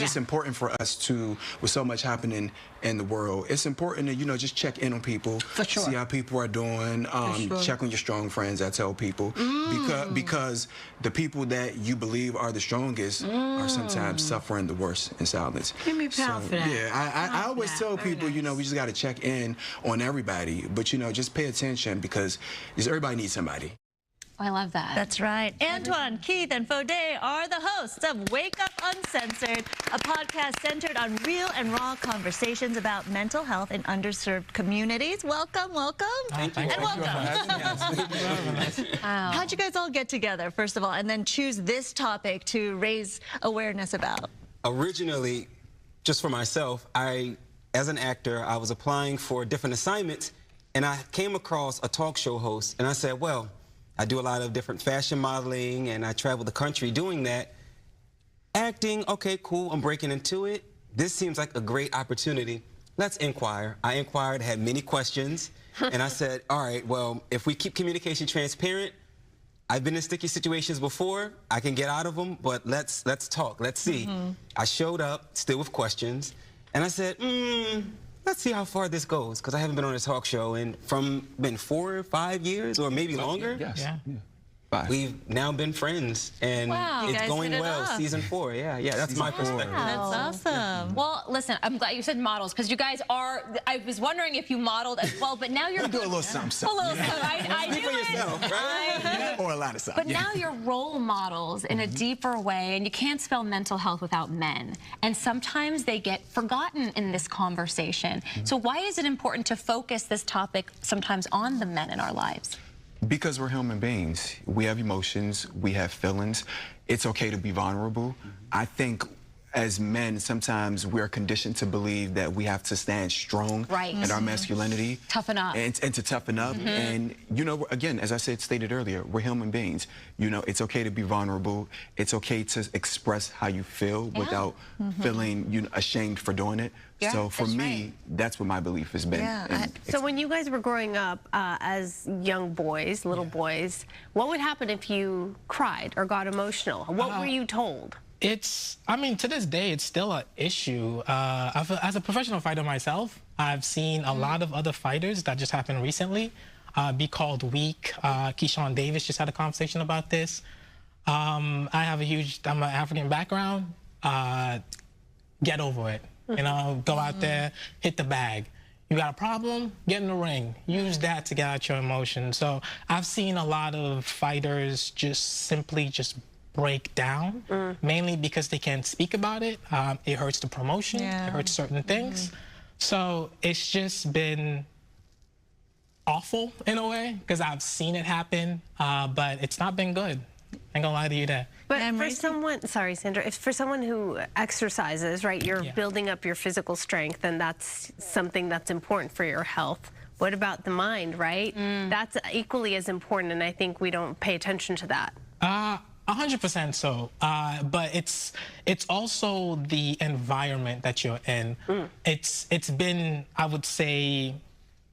it's important for us to, with so much happening in the world, it's important to, you know, just check in on people, see how people are doing, check on your strong friends, I tell people, because the people that you believe are the strongest are sometimes suffering the worst in silence. Give me power for that. Yeah, I always tell people, you know, we just got to check in on everybody, but, you know, just pay attention because everybody needs somebody. Oh, I love that. That's right. Antoine, Keith, and Faude are the hosts of Wake Up Uncensored, a podcast centered on real and raw conversations about mental health in underserved communities. Welcome, welcome. Thank you. And welcome. How'd you guys all get together, first of all, and then choose this topic to raise awareness about? Originally, just for myself, as an actor, I was applying for different assignments, and I came across a talk show host, and I said, well, I do a lot of different fashion modeling, and I travel the country doing that. Acting, okay, cool, I'm breaking into it. This seems like a great opportunity. Let's inquire. I inquired, had many questions, and I said, all right, well, if we keep communication transparent, I've been in sticky situations before, I can get out of them, but let's talk, let's see. I showed up, still with questions, and I said, let's see how far this goes, because I haven't been on a talk show in been 4 or 5 years, or maybe longer. Yes. Yeah. 5. We've now been friends, and it's going well. Season 4, yeah, that's my perspective. That's awesome. Well, listen, I'm glad you said models, because you guys are, I was wondering if you modeled as well, but now you're do a little something. A little something. I Speak knew for it. yourself, right? Or a lot of stuff. But now you're role models in a deeper way, and you can't spell mental health without men. And sometimes they get forgotten in this conversation. So why is it important to focus this topic sometimes on the men in our lives? Because we're human beings. We have emotions, we have feelings. It's okay to be vulnerable. I think as men, sometimes we're conditioned to believe that we have to stand strong in our masculinity. Toughen up. And to toughen up. And, you know, again, as I stated earlier, we're human beings. You know, it's okay to be vulnerable. It's okay to express how you feel without feeling ashamed for doing it. So for me, that's what my belief has been. So when you guys were growing up as young boys, little boys, what would happen if you cried or got emotional? What were you told? I mean, to this day, it's still an issue. As a professional fighter myself, I've seen a lot of other fighters that just happened recently be called weak. Keyshawn Davis just had a conversation about this. I'm an African background. Get over it. You know, go out there, hit the bag. You got a problem? Get in the ring. Use that to get out your emotions. So I've seen a lot of fighters simply break down, mainly because they can't speak about it. It hurts the promotion. It hurts certain things. So it's just been awful in a way, because I've seen it happen, but it's not been good. I ain't gonna lie to you there. But for someone, sorry, Sandra, if for someone who exercises, right, you're building up your physical strength, and that's something that's important for your health. What about the mind, right? That's equally as important, and I think we don't pay attention to that. 100% so, but it's also the environment that you're in. It's been, I would say,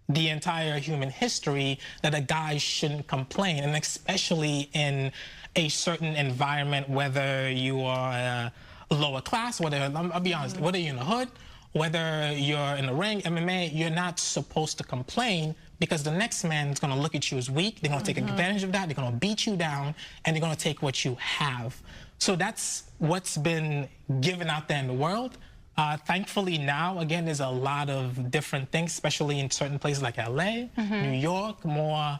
the entire human history that a guy shouldn't complain, and especially in a certain environment, whether you are lower class, I'll be honest, whether you're in the hood, whether you're in the ring, MMA, you're not supposed to complain, because the next man is going to look at you as weak. They're going to take advantage of that. They're going to beat you down, and they're going to take what you have. So that's what's been given out there in the world. Thankfully now, again, there's a lot of different things, especially in certain places like LA, New York, more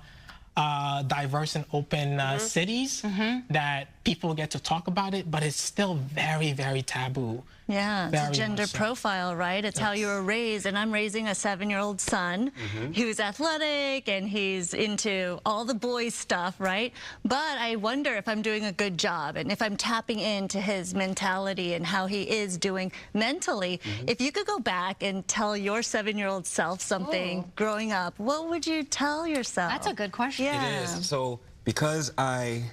diverse and open cities that people get to talk about it, but it's still very, very taboo. Yeah, it's a gender profile, right? It's how you were raised, and I'm raising a 7-year-old son who's athletic and he's into all the boys stuff, right? But I wonder if I'm doing a good job and if I'm tapping into his mentality and how he is doing mentally. If you could go back and tell your 7-year-old self something growing up, what would you tell yourself? That's a good question. It is. So because I,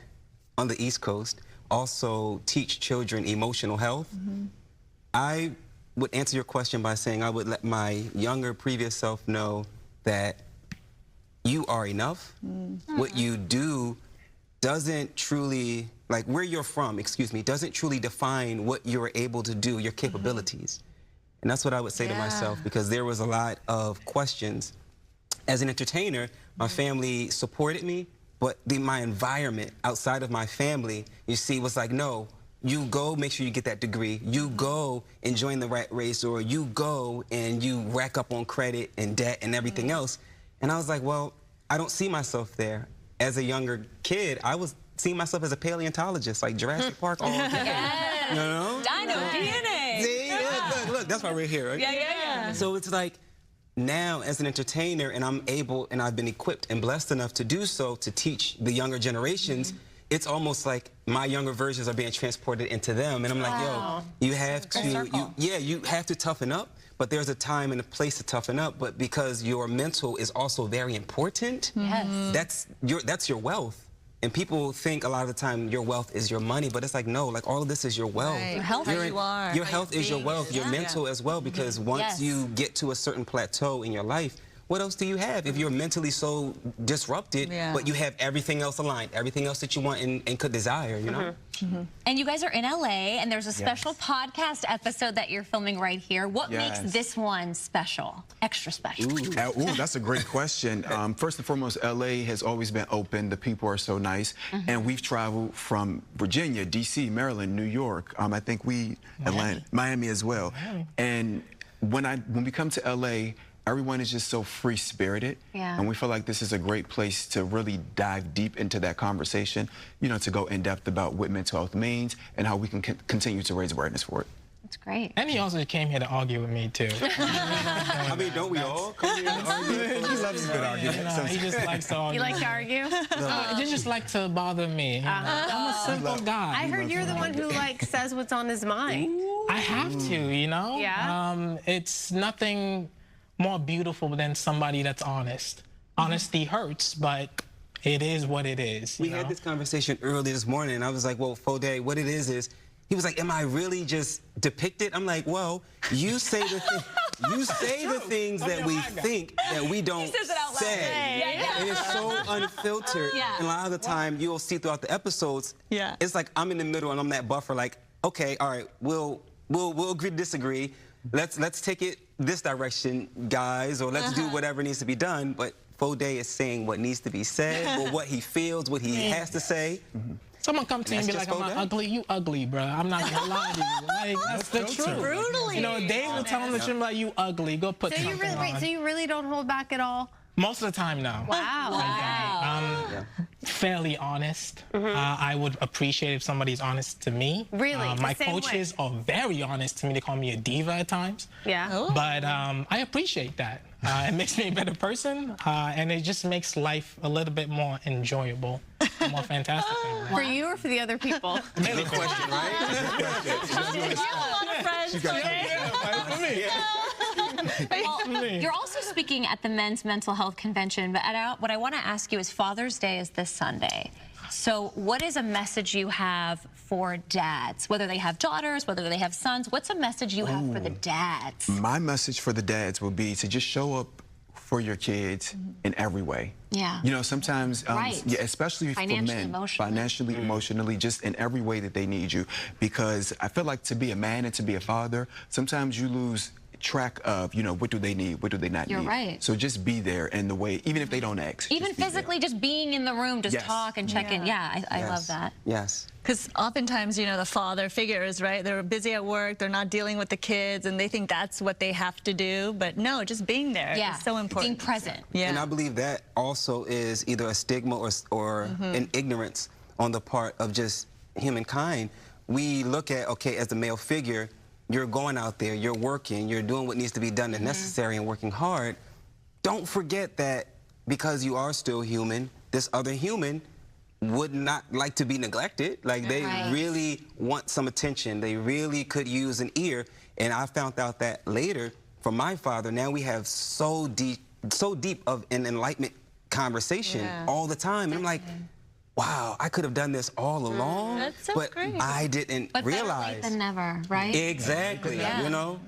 on the East Coast, also teach children emotional health, I would answer your question by saying I would let my younger previous self know that you are enough. What you do doesn't truly like where you're from, excuse me, doesn't truly define what you're able to do, your capabilities. And that's what I would say to myself, because there was a lot of questions. As an entertainer, my family supported me, but my environment outside of my family, you see, was like, no, you go make sure you get that degree. You go and join the rat race, or you go and you rack up on credit and debt and everything else. And I was like, well, I don't see myself there. As a younger kid, I was seeing myself as a paleontologist, like Jurassic Park all day. Yes. You know? Dino DNA. See, look, that's why we're here, right? Yeah. So it's like, now as an entertainer, and I'm able, and I've been equipped and blessed enough to do so, to teach the younger generations, it's almost like my younger versions are being transported into them. And I'm like, yo, you have to, you have to toughen up, but there's a time and a place to toughen up. But because your mental is also very important, that's your wealth. And people think a lot of the time your wealth is your money, but it's like, no, like all of this is your wealth. Right. Your health Your health is your wealth, your mental as well, because once you get to a certain plateau in your life, what else do you have if you're mentally so disrupted, but you have everything else aligned, everything else that you want and could desire, you know? And you guys are in LA, and there's a special podcast episode that you're filming right here. What makes this one special, extra special? Ooh, that's a great question. First and foremost, LA has always been open. The people are so nice. And we've traveled from Virginia, DC, Maryland, New York. I think Miami as well. And when we come to LA, everyone is just so free-spirited, and we feel like this is a great place to really dive deep into that conversation, you know, to go in-depth about what mental health means and how we can continue to raise awareness for it. That's great. And he also came here to argue with me, too. I mean, don't we all come here to argue? He loves a good argument. He just likes to argue. You like to argue? He just likes to bother me. I'm a simple guy. I heard you're the one who like says what's on his mind. I have to, you know? Yeah. It's nothing more beautiful than somebody that's honest. Honesty hurts, but it is what it is. We had this conversation early this morning, and I was like, well, Fode, what it is he was like, am I really just depicted? I'm like, well, you say the things that we think that we don't say. And it's so unfiltered. And a lot of the time, you'll see throughout the episodes, it's like I'm in the middle and I'm that buffer, like, okay, all right, we'll agree to disagree. Let's take it this direction, guys, or let's do whatever needs to be done. But Fode is saying what needs to be said, or what he feels, what he has to say. Someone come to me and be like, I'm not ugly. You ugly, bro. I'm not gonna lie to you. Like, that's the truth. Brutally. You know, Dave will tell him the truth, like, you ugly. Go put something on. So you really don't hold back at all? Most of the time, no. Wow. Fairly honest. I would appreciate if somebody's honest to me. Really? My coaches are very honest to me. They call me a diva at times. But I appreciate that. It makes me a better person, and it just makes life a little bit more enjoyable, more fantastic. For you or for the other people? Good question, right? You have a lot of friends, Well, you're also speaking at the Men's Mental Health Convention, but what I want to ask you is Father's Day is this Sunday. So what is a message you have for dads, whether they have daughters, whether they have sons? What's a message you have for the dads? My message for the dads will be to just show up for your kids in every way. You know, sometimes, especially for men, financially, emotionally, just in every way that they need you. Because I feel like to be a man and to be a father, sometimes you lose track of, you know, what do they need, what do they not need. You're right. So just be there in the way, even if they don't ask. Even physically, just being in the room, just talk and check in. Yeah, I love that. Yes. Because oftentimes, you know, the father figures, right? They're busy at work, they're not dealing with the kids, and they think that's what they have to do. But no, just being there is so important. Being present. And I believe that also is either a stigma or an ignorance on the part of just humankind. We look at, okay, as the male figure, you're going out there, you're working, you're doing what needs to be done and necessary and working hard. Don't forget that because you are still human, this other human would not like to be neglected. Like, they really want some attention. They really could use an ear. And I found out that later from my father. Now we have so deep of an enlightenment conversation all the time. And I'm like, wow, I could have done this all along, That's so but great. I didn't But better realize. late than never, right? Exactly, you know?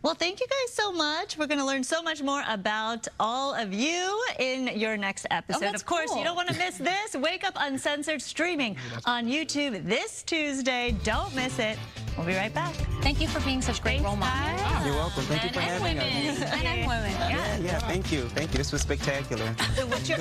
Well, thank you guys so much. We're going to learn so much more about all of you in your next episode. that's Of course, cool. you don't want to miss this. Wake Up Uncensored streaming on YouTube this Tuesday. Don't miss it. We'll be right back. Thank you for being such great role models. You're welcome. Thank you for And having women. us. And women. Yeah, thank you. Thank you. This was spectacular. So what's your...